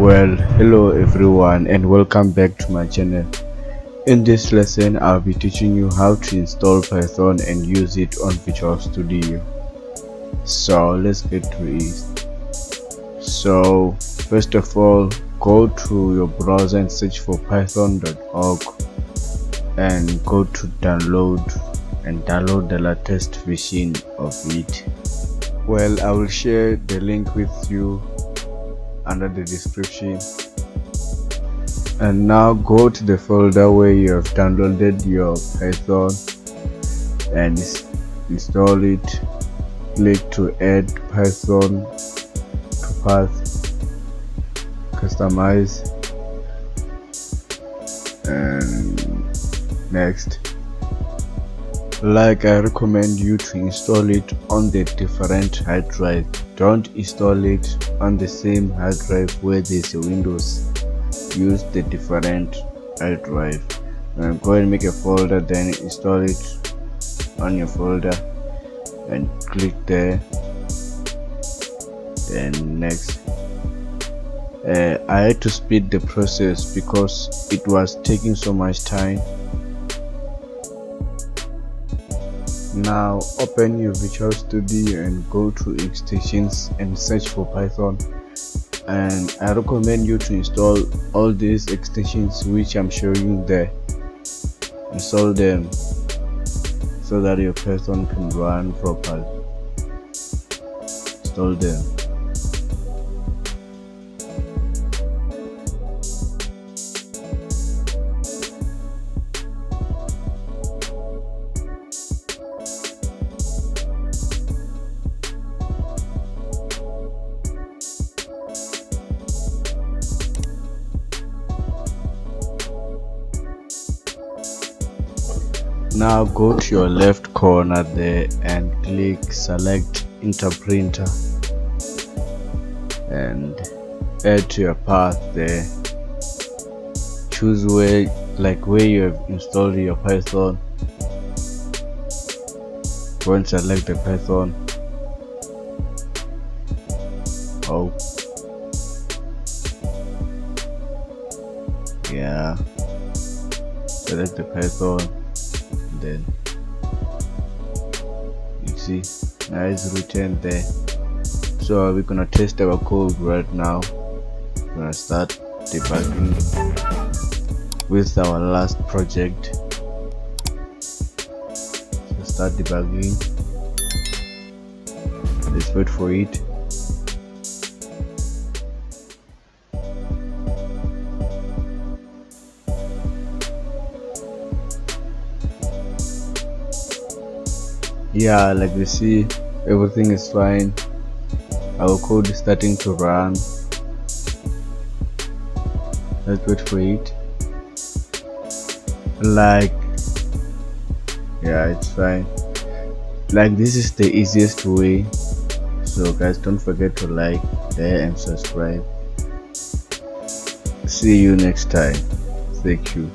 Well, hello everyone and welcome back to my channel. In this lesson, I'll be teaching you how to install Python and use it on Visual Studio. So let's get to it. So first of all, go to your browser and search for python.org and go to download and download the latest version of it. Well, I will share the link with you under the description. And now go to the folder where you have downloaded your Python and install it. Click to add Python to path, customize, and next. Like, I recommend you to install it on the different hard drive. Don't install it on the same hard drive where there's a Windows. Use the different hard drive. Go and make a folder, then install it on your folder and click there. Then next. I had to speed the process because it was taking so much time. Now open your Visual Studio and go to extensions and search for Python, and I recommend you to install all these extensions which I'm showing you there. Install them so that your Python can run properly. Install them. Now go to your left corner there and click select interpreter and add to your path there. Choose where you have installed your Python. Go and select the Python. Select the Python. Then you see now it's written there. So we're gonna test our code right now. We're gonna start debugging with our last project. So start debugging. Let's wait for it. Yeah, like you see, everything is fine. Our code is starting to run. Let's wait for it. It's fine. This is the easiest way. So guys, don't forget to like, share and subscribe. See you next time. Thank you.